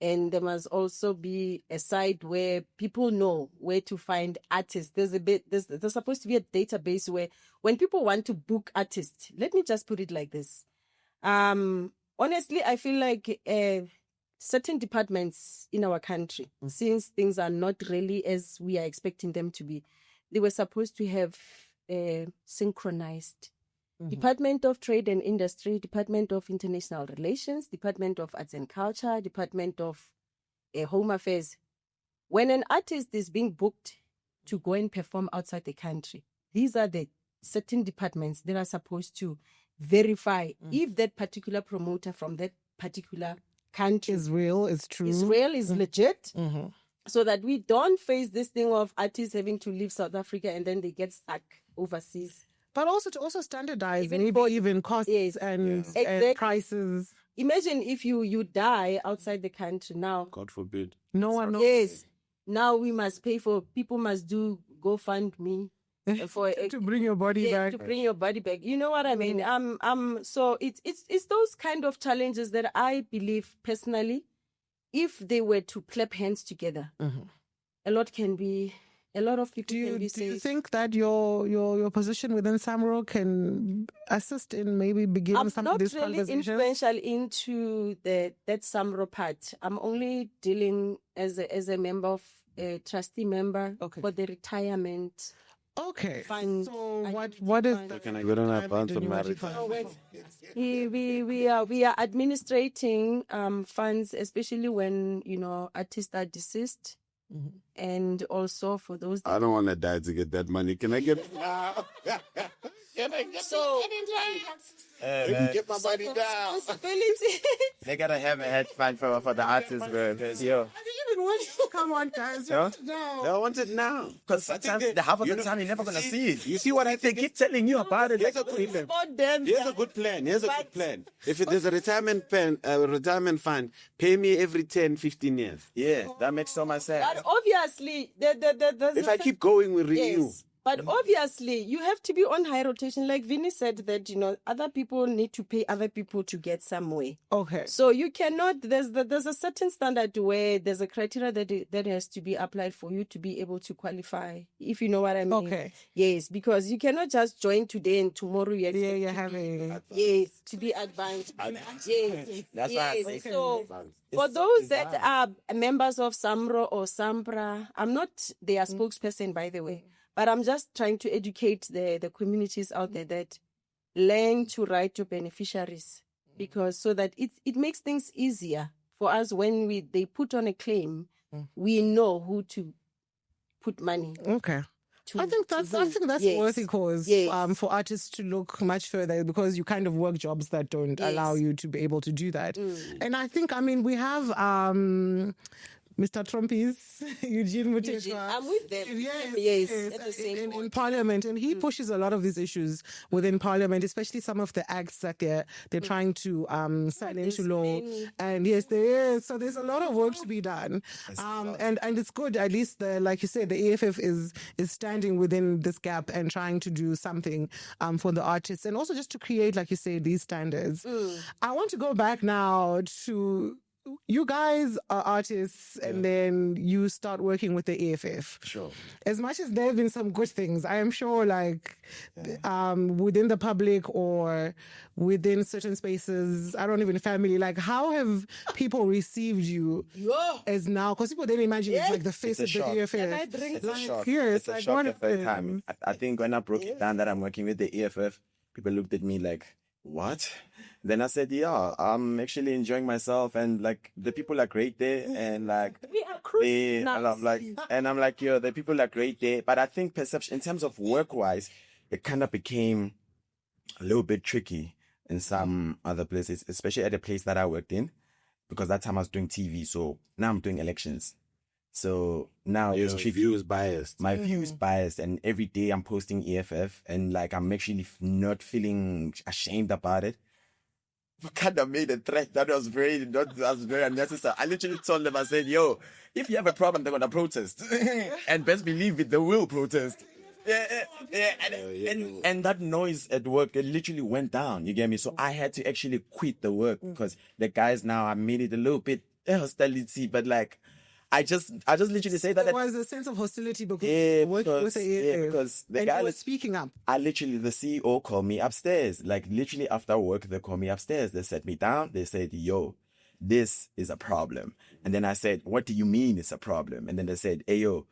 And there must also be a site where people know where to find artists. There's supposed to be a database where when people want to book artists, let me just put it like this. Honestly, I feel like certain departments in our country, since things are not really as we are expecting them to be, they were supposed to have synchronized. Department of Trade and Industry, Department of International Relations, Department of Arts and Culture, Department of Home Affairs. When an artist is being booked to go and perform outside the country, these are the certain departments that are supposed to verify if that particular promoter from that particular country is real, is true. Is real, is legit. So that we don't face this thing of artists having to leave South Africa and then they get stuck overseas. But also to standardize even costs and prices. Imagine if you die outside the country now. God forbid. No one knows. Yes. Now we must pay for, people must do GoFundMe. To bring your body back. To bring your body back. You know what I mean? So it's those kind of challenges that I believe personally, if they were to clap hands together, a lot of people can be saved. Do you think that your position within Samro can assist in maybe beginning some of these conversations? I'm not really influential into that Samro part. I'm only dealing as a member of a trustee member for the retirement. Okay. Fund. So what is? Can I go on a fund for marriage? We are administrating funds, especially when artists are deceased. And also for those I don't want to die to get that money. Can I get it now? Can I get get my money down? They gotta have a hedge fund for the artists, bro. Come on, guys. You want it now. I want it now. Because sometimes the half of the time you're never gonna see it. You see what I think? They keep telling you about it. Here's a good plan. If there's a retirement fund, pay me every 10, 15 years. Yeah, that makes so much sense. But obviously, if I keep going, we renew. Yes. But obviously, you have to be on high rotation. Like Vinnie said that, other people need to pay other people to get somewhere. Okay. So you cannot, there's a certain standard where there's a criteria that has to be applied for you to be able to qualify, if you know what I mean. Okay. Yes, because you cannot just join today and tomorrow you're to be advanced. Yes. That's why I say so. For those that are members of Samro or Sampra, I'm not their spokesperson, by the way. But I'm just trying to educate the communities out there that learn to write your beneficiaries, because so that it makes things easier for us when they put on a claim, we know who to put money. Okay. I think that's Yes. worthy cause Yes. for artists to look much further, because you kind of work jobs that don't allow you to be able to do that. And I think, we have Mr. Trumpies, Eugene Muteshwa. I'm with them. Yes. At the same In Parliament, and he pushes a lot of these issues within Parliament, especially some of the acts that they're trying to sign into law. many. And yes, there is. So there's a lot of work to be done. And it's good, at least like you said, the EFF is standing within this gap and trying to do something for the artists, and also just to create, like you say, these standards. I want to go back now to, you guys are artists, and then you start working with the EFF. Sure. As much as there have been some good things, I am sure, like, within the public or within certain spaces, I don't even family, like, how have people received you as now? Because people didn't imagine it's like the face of the EFF. It's a shock. Yes, It's a like, shock what the first happened? time. I think when I broke it down that I'm working with the EFF, people looked at me like, what? Then I said, yeah, I'm actually enjoying myself, and like the people are great there, and like We are cruising. and I'm like, yo, the people are great there. But I think perception in terms of work-wise, it kind of became a little bit tricky in some other places, especially at the place that I worked in, because that time I was doing TV. So now I'm doing elections. So now Your it's tricky. view is biased. My view is biased, and every day I'm posting EFF, and like I'm actually not feeling ashamed about it. I kind of made a threat that was very unnecessary. I literally told them, I said, yo, if you have a problem, they're gonna protest, and best believe it, they will protest. And that noise at work, it literally went down. You get me? So I had to actually quit the work, because the guys now, I made it a little bit hostility, but like. I just literally say that There was a sense of hostility because working with the EFF, because the and guy you were was speaking up. the CEO called me upstairs. Like literally after work, they called me upstairs. They sat me down. They said, yo, this is a problem. And then I said, what do you mean it's a problem? And then they said, hey, yo,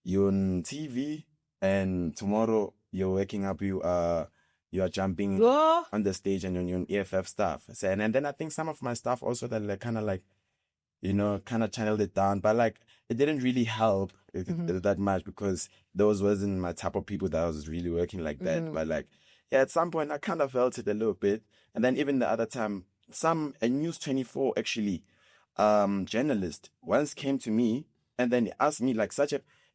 you're on TV, and tomorrow you're waking up, you are jumping on the stage, and you're on EFF stuff. I said, and then I think some of my stuff also that like kind of like, kind of channeled it down, but like it didn't really help that much, because those wasn't my type of people that I was really working like that. But like, yeah, at some point I kind of felt it a little bit. And then even the other time, a News 24 actually, journalist once came to me, and then he asked me like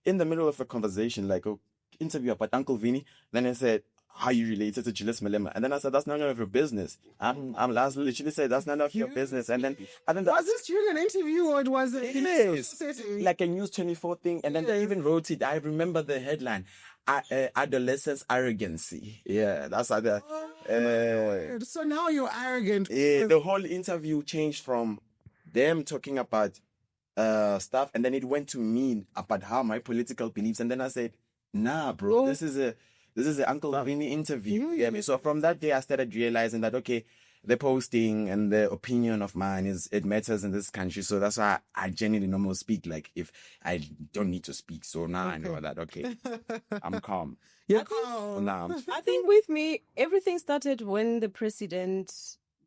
in the middle of a conversation, like, oh, interview about Uncle Vinnie. Then I said, how you related to Julius Malema? And then I said, that's none of your business. I literally said, that's none of your business. And then Was this during an interview, or it was like a News 24 thing? And then they even wrote it. I remember the headline, adolescence arrogancy. Yeah, that's how so now you're arrogant. Yeah, the whole interview changed from them talking about stuff, and then it went to me about how my political beliefs. And then I said, nah, bro, this is a Uncle Vinnie interview. Yeah, so from that day, I started realizing that, okay, the posting and the opinion of mine it matters in this country. So that's why I genuinely no more speak, like if I don't need to speak. So now I know that, okay, I'm calm. You're calm. I think with me, everything started when the president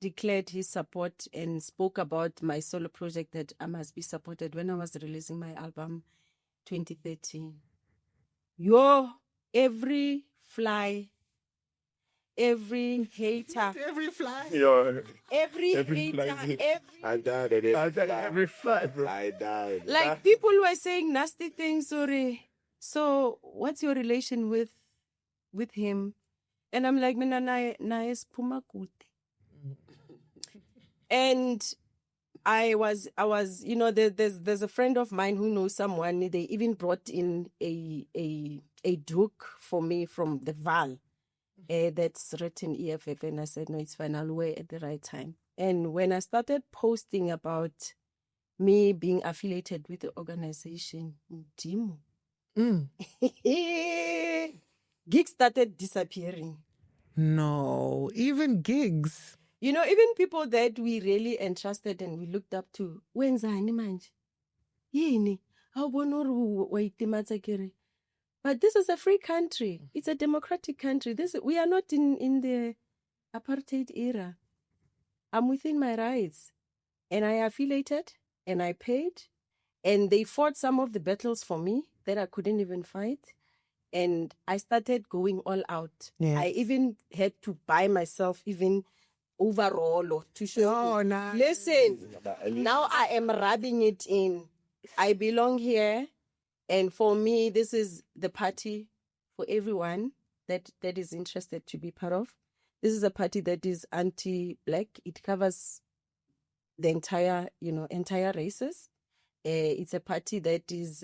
declared his support and spoke about my solo project that I must be supported when I was releasing my album 2013. Every fly, every hater, Every fly. every hater, I died at it. Every fly, bro. I died. like people were saying nasty things. Sorry. So what's your relation with him? And I'm like, mina nae siphuma kude. And I was, there's a friend of mine who knows someone. They even brought in a duke for me from the Val that's written EFF. And I said, no, it's fine. I'll wear at the right time. And when I started posting about me being affiliated with the organization, gigs started disappearing. No, even gigs. Even people that we really entrusted and we looked up to. Wenzani manje? Yini? Awubona wayitimata kere? But this is a free country. It's a democratic country. We are not in the apartheid era. I'm within my rights. And I affiliated and I paid. And they fought some of the battles for me that I couldn't even fight. And I started going all out. Yeah. I even had to buy myself even overall to show. Oh, nice. Listen, now I am rubbing it in. I belong here. And for me, this is the party for everyone that is interested to be part of. This is a party that is anti-Black. It covers the entire races. It's a party that is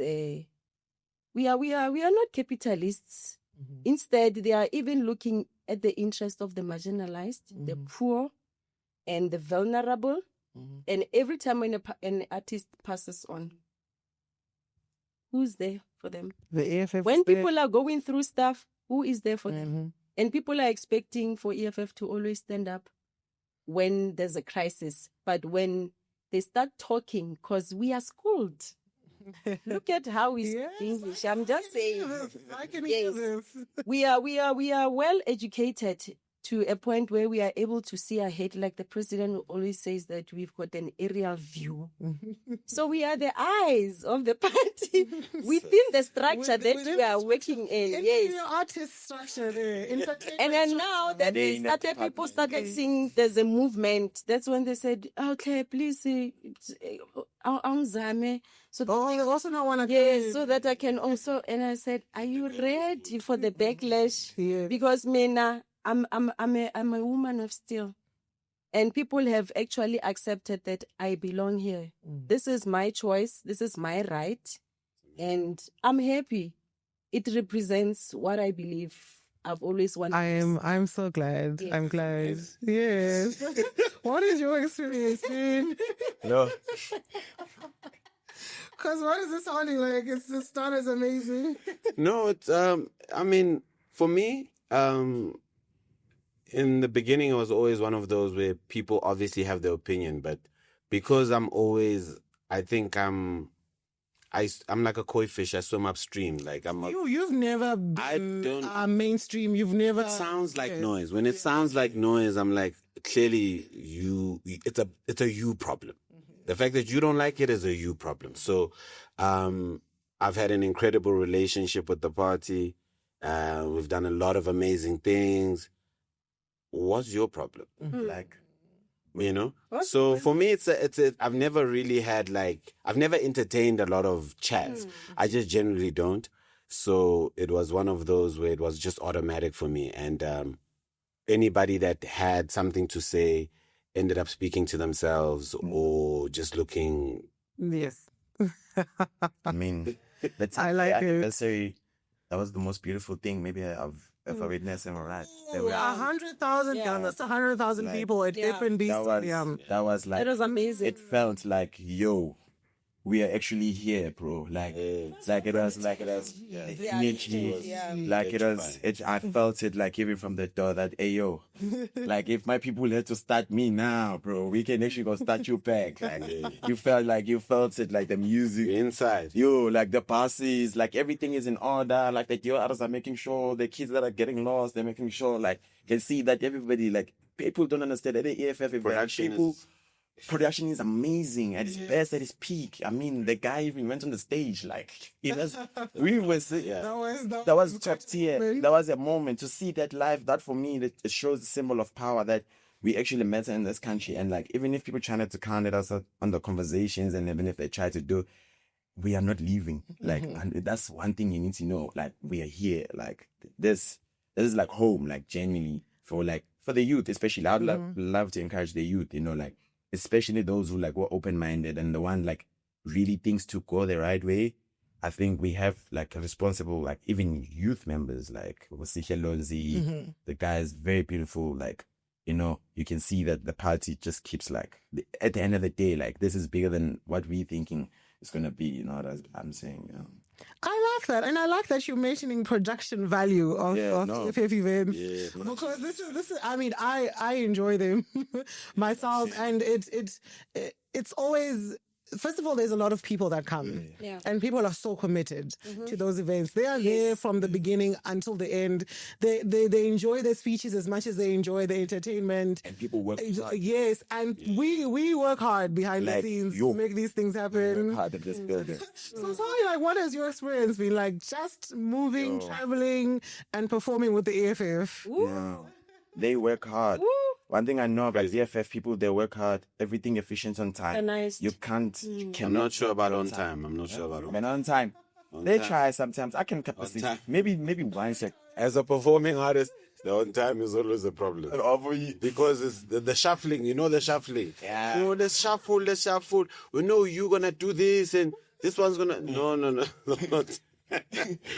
we are not capitalists. Mm-hmm. Instead, they are even looking at the interest of the marginalized, the poor, and the vulnerable. Mm-hmm. And every time when an artist passes on, who's there for them? The EFF. When people are going through stuff, who is there for them? Mm-hmm. And people are expecting for EFF to always stand up when there's a crisis. But when they start talking, because we are schooled. Look at how we speak English. I'm just saying. I can hear this. We are well educated to a point where we are able to see ahead, like the president always says that we've got an aerial view. So we are the eyes of the party within the structure that we are working in. Yes, the artist structure there. And then now that people started seeing there's a movement, that's when they said, "Okay, please, so they also not want to. Yes, so that I can also." And I said, "Are you ready for the backlash?" Yeah. Because I'm a woman of steel, and people have actually accepted that I belong here. This is my choice. This is my right, and I'm happy. It represents what I believe I've always wanted. I'm so glad. Yes. I'm glad. Yes. What is your experience, man? No. Because what is this sounding like? It's not as amazing. No, it's I mean, for me, in the beginning, it was always one of those where people obviously have their opinion, but because I'm like a koi fish. I swim upstream. Like You've never been mainstream. You've never. It sounds like noise. When it sounds like noise, I'm like, clearly it's a you problem. The fact that you don't like it is a you problem. So, I've had an incredible relationship with the party. We've done a lot of amazing things. What's your problem? Like, So for me, I've never really had I've never entertained a lot of chats. I just generally don't. So it was one of those where it was just automatic for me. And anybody that had something to say ended up speaking to themselves or just looking. Yes. I mean, I like it. Advocacy, that was the most beautiful thing maybe I've ever witnessed in my life. There were 100,000 That's 100,000 people at F&B Stadium. That was like, It was amazing. It felt like, yo, we are actually here, bro. It was energy. I felt it like even from the door that, hey, yo, like if my people had to start me now, bro, we can actually go start you back. You felt it like the music inside. Yo, like the passes, like everything is in order. Like the others are making sure the kids that are getting lost, they're making sure can see that everybody, people don't understand that the EFF production is amazing at its best, at its peak. I mean, the guy even went on the stage that was top tier. That was a moment to see that live. That for me, it shows the symbol of power that we actually matter in this country. And even if people try to count us on the conversations, and even if they try to do, we are not leaving. And that's one thing you need to know. We are here. This is home. Genuinely for the youth, especially. I'd love to encourage the youth. Especially those who were open-minded and the one really thinks to go the right way. I think we have a responsible, even youth members Wasihle Lonzi, the guy is very beautiful. You can see that the party just keeps at the end of the day, this is bigger than what we thinking it's gonna be. As I'm saying. I like that, and I like that you're mentioning production value of EFF events because this is. I mean, I enjoy them myself, and it's always first of all, there's a lot of people that come, and people are so committed to those events. They are there from the beginning until the end. They enjoy their speeches as much as they enjoy the entertainment. And people work hard. Yes, and we work hard behind the scenes to make these things happen. Work hard at this building. So tell me, like, what has your experience been like? Just moving, traveling, and performing with the EFF. Yeah. They work hard. Woo. One thing I know about the EFF people, they work hard. Everything efficient on time. Organized. You can't. I'm not sure about on time. Man, on time. They try sometimes. I can capacity. Maybe once. As a performing artist, the on time is always a problem. Because it's the shuffling, the shuffling. Yeah. Let's shuffle. We know you're going to do this and this one's going to... No.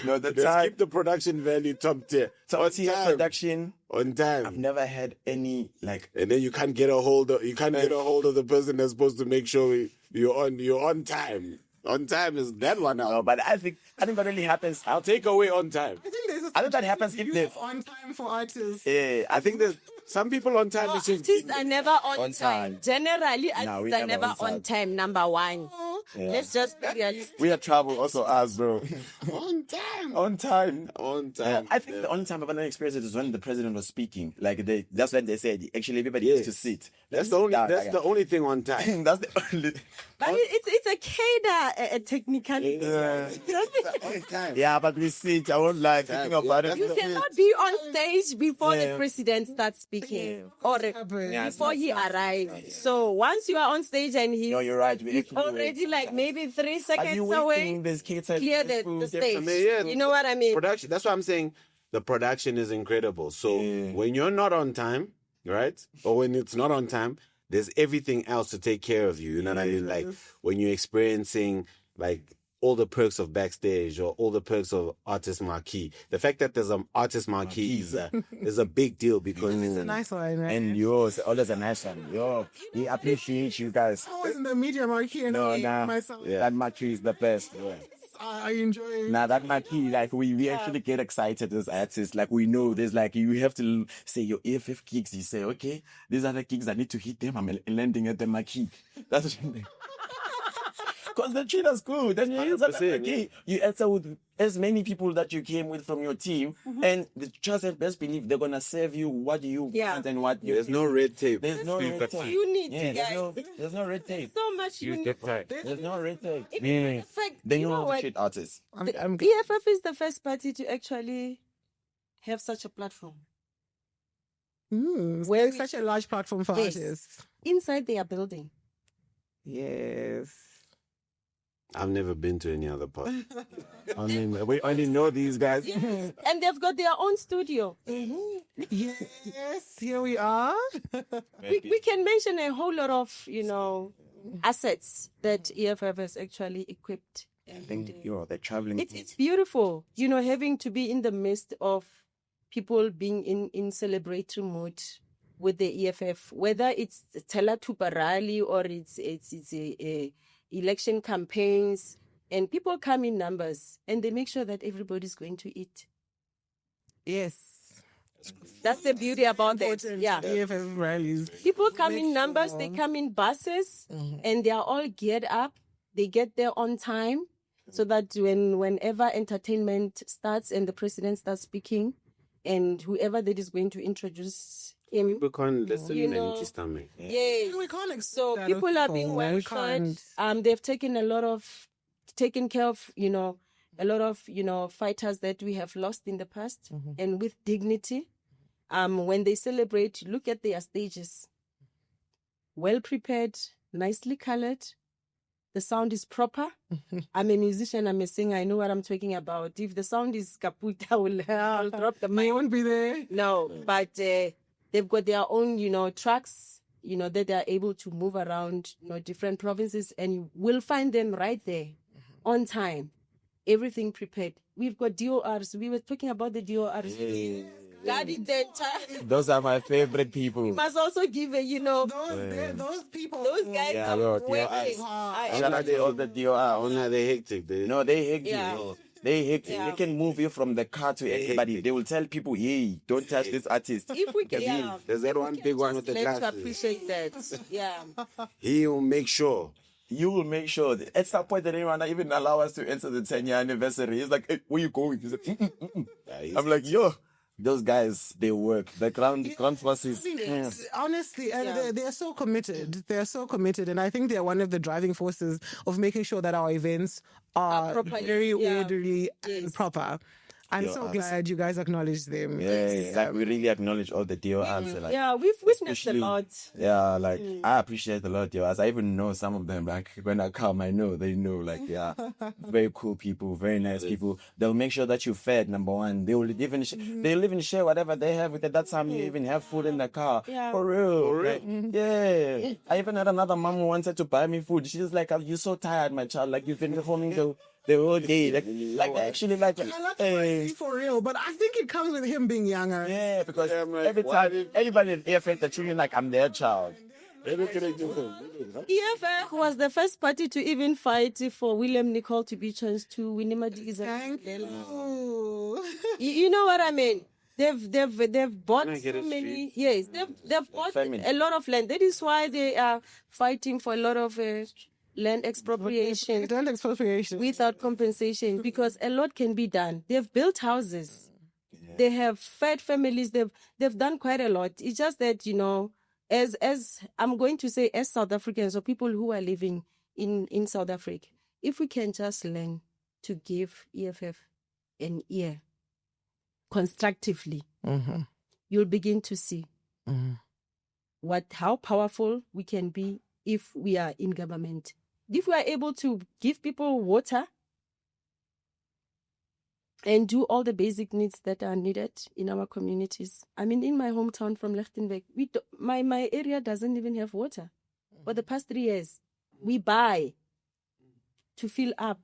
No, the Let's time. keep the production value top tier. Top tier production. On time. I've never had any, like... And then you can't get a hold of the person that's supposed to make sure you're on time. On time is that one now. No, but I think what really happens... I'll take away on time. I think that happens if they... on time for artists. Yeah, I think there's some people on time. Artists are never on time. Generally, artists are never on time. Number one. Yeah. Let's just be realistic. We are trouble also us, bro. On time. On time. On time. I think the only time I've ever experienced it is when the president was speaking. Like that's when they said actually everybody has to sit. That's the only thing on time. That's the only. But it's a cadre, a technicality. On time. Yeah, but we sit. I won't lie. Thinking about it. You cannot be on stage before the president starts speaking or before he arrives. So once you are on stage and he's you're right. already like maybe 3 seconds waiting? away, There's clear the stage. Yeah. You know what I mean? Production. That's why I'm saying the production is incredible. So when you're not on time, right? Or when it's not on time, there's everything else to take care of you. You know what I mean? Like when you're experiencing like all the perks of backstage or all the perks of artist marquee. The fact that there's an artist marquee is a big deal because It's a nice one, right? And yours always a nice one. We appreciate you guys. I was in the media marquee and myself. That marquee is the best. Yeah. I enjoy it. Now that marquee, like we actually get excited as artists. Like we know there's like you have to say your EFF kicks. You say, okay, these are the kicks I need to hit them. I'm landing at the marquee. That's because the treat us good. Then you answer okay. You answer with as many people that you came with from your team, and the trust and best believe they're gonna serve you what you want and what you. There's no red tape. There's no red tape. You need to, guys. There's no red tape. So much you need. There's no red tape. In fact, They you know know how to what? treat artists. The EFF is the first party to actually have such a platform. Where such a large platform for Yes. artists. Inside their building. Yes. I've never been to any other part. I mean, we only know these guys. Yes. And they've got their own studio. Yes, here we are. We can mention a whole lot of, assets that EFF has actually equipped. I think they're traveling. It's beautiful, having to be in the midst of people being in celebratory mood with the EFF, whether it's Tela Tuparali or it's a election campaigns, and people come in numbers and they make sure that everybody's going to eat. Yes. That's the beauty about it. Yeah. EFF rallies. People come in numbers, they come in buses, and they are all geared up. They get there on time so that whenever entertainment starts and the president starts speaking, and whoever that is going to introduce him. People can't listen in empty stomach. Yes. We can't So people are being well fed. They've taken care of, a lot of, fighters that we have lost in the past, and with dignity. When they celebrate, look at their stages. Well prepared, nicely colored. The sound is proper. I'm a musician, I'm a singer, I know what I'm talking about. If the sound is kaput, I'll drop the mic. I won't be there. No, but they've got their own, trucks, that they're able to move around, different provinces, and you will find them right there on time. Everything prepared. We've got DORs. We were talking about the DORs. Guarding the entire... Those are my favorite people. We must also give Those people. those guys are working. Shout out to all the DOR. They're hectic. They hectic. Yeah. They hectic. Yeah. They can move you from the car to everybody. They will tell people, hey, don't touch this artist. If we can, There's that one big one with the let's glasses. appreciate that. Yeah. He will make sure you will make sure that at some point they didn't want to even allow us to enter the 10-year anniversary. He's like, hey, where you going? He's like, I'm like, yo, those guys, they work. The ground forces. Honestly, and they're so committed. They're so committed. And I think they're one of the driving forces of making sure that our events are very orderly and proper. I'm so glad you guys acknowledge them. Yeah, like we really acknowledge all the DORs. Like, we've witnessed a lot. Yeah, like I appreciate a lot DORs. I even know some of them. Like when I come, they know. Like very cool people, very nice people. They'll make sure that you're fed. Number one, they will even they'll even share whatever they have with it. That time you even have food in the car. Yeah. For real. Like, yeah. I even had another mom who wanted to buy me food. She's like, "You're so tired, my child. Like you've been performing the whole day, like actually, like for real, but I think it comes with him being younger. Yeah, because every time anybody in EFF, they're treating like I'm their child. EFF was the first party to even fight for William Nicol to be changed to Winnie Madikiza. Thank you. You know what I mean? They've bought so many. Yes, they've bought a lot of land. That is why they are fighting for a lot of land expropriation without compensation, because a lot can be done. They've built houses. They have fed families. They've done quite a lot. It's just that, as I'm going to say, as South Africans or people who are living in South Africa, if we can just learn to give EFF an ear constructively, you'll begin to see how powerful we can be if we are in government. If we are able to give people water and do all the basic needs that are needed in our communities. I mean, in my hometown from Lichtenberg, my area doesn't even have water. For the past 3 years, we buy to fill up.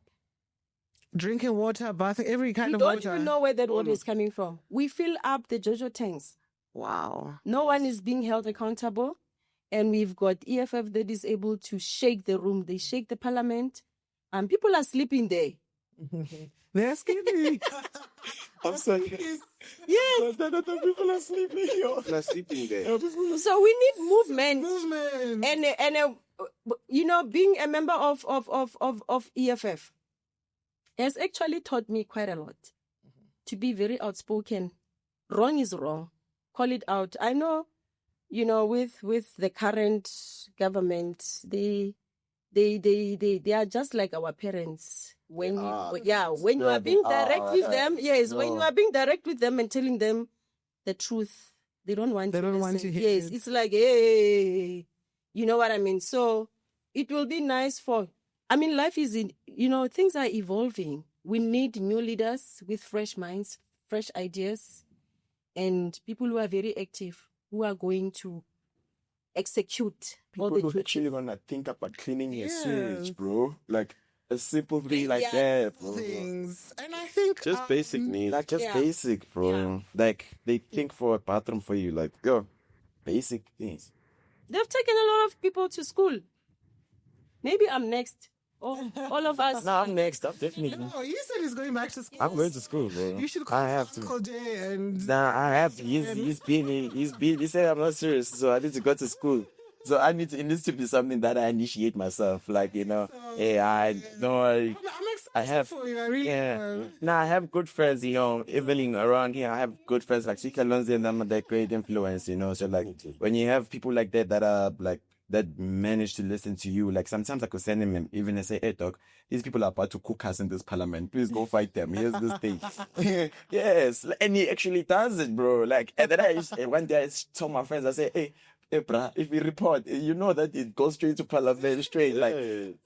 Drinking water, bathing, every kind of water. We don't even know where that water is coming from. We fill up the JoJo tanks. Wow. No one is being held accountable. And we've got EFF that is able to shake the room. They shake the parliament. And people are sleeping there. They're sleeping. I'm sorry. Yes. The people are sleeping here. People are sleeping there. So we need movement. And being a member of EFF has actually taught me quite a lot. To be very outspoken. Wrong is wrong. Call it out. I know, with the current government, they are just like our parents. When you are being direct with them, when you are being direct with them and telling them the truth, they don't want to hear it. It's like, hey, you know what I mean? So it will be nice life is things are evolving. We need new leaders with fresh minds, fresh ideas, and people who are very active, who are going to execute people all the who actually gonna think about cleaning your sewage, bro. Like a simple thing like that, bro. Things. And I think just basic needs. Like just basic, bro. Yeah. Like they think for a bathroom for you, like basic things. They've taken a lot of people to school. Maybe I'm next. All of us. No, I'm next. I'm definitely. No, you said he's going back to school. I'm going to school, bro. You should call I have Uncle to. Jay and. Nah, I have to. He's been. He said I'm not serious, so I need to go to school. So it needs to be something that I initiate myself. Like, hey, I know. I'm excited have for you. I really am. Nah, I have good friends, even around here. I have good friends like Sika Lonzi and them are that great influence, So like when you have people like that are like that manage to listen to you, like sometimes I could send him even and say, hey dog, these people are about to cook us in this parliament. Please go fight them. Here's this thing. Yes. And he actually does it, bro. Like, and then one day I told my friends, I say, hey, bruh, if we report, you know that it goes straight to parliament, straight. Like,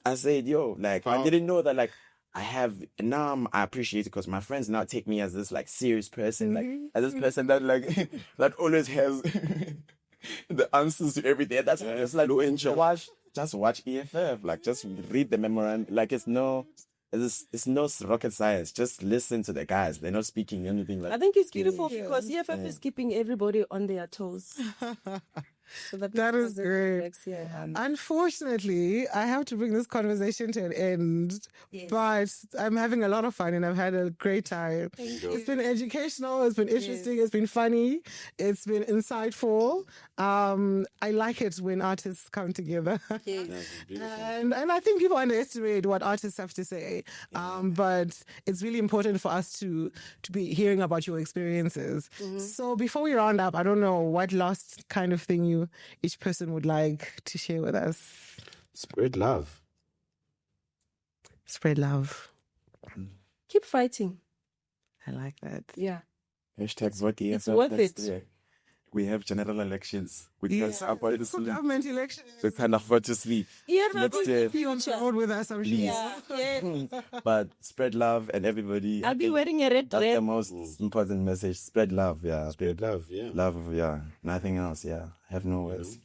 I said, I didn't know that, like, I appreciate it because my friends now take me as this, like, serious person, like, as this person that, like, that always has the answers to everything. That's why it's like, just watch EFF, like, just read the memorandum. Like, it's no rocket science. Just listen to the guys. They're not speaking anything like. I think it's beautiful because EFF is keeping everybody on their toes. So that That is was it, great. dyslexia. Unfortunately, I have to bring this conversation to an end, Yes. but I'm having a lot of fun and I've had a great time. Thank It's you. been educational, it's been interesting, Yes. it's been funny, it's been insightful. I like it when artists come together. Yes. That's beautiful. And I think people underestimate what artists have to say. But it's really important for us to be hearing about your experiences. So before we round up, I don't know what last kind of thing each person would like to share with us. Spread love. Spread love. Keep fighting. I like that. Yeah. Hashtag vote EFF. It's worth That's it. there. We have general elections. We can't avoid For sleep. government elections. We can't afford to sleep. Yeah, Let's Be on the road with us, I'm sure. Yeah. But spread love and everybody. I'll be wearing a red That's dress. the most important message. Spread love, yeah. Spread love, yeah. Love, yeah. Nothing else, yeah. Have no words.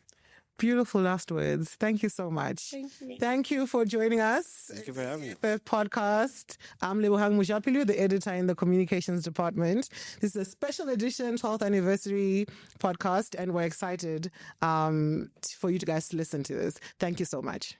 Beautiful last words. Thank you so much. Thank you. Thank you for joining us. Thank you for having me. The podcast. I'm Lebohang Mujapilu, the editor in the communications department. This is a special edition 12th anniversary podcast, and we're excited for you guys to listen to this. Thank you so much.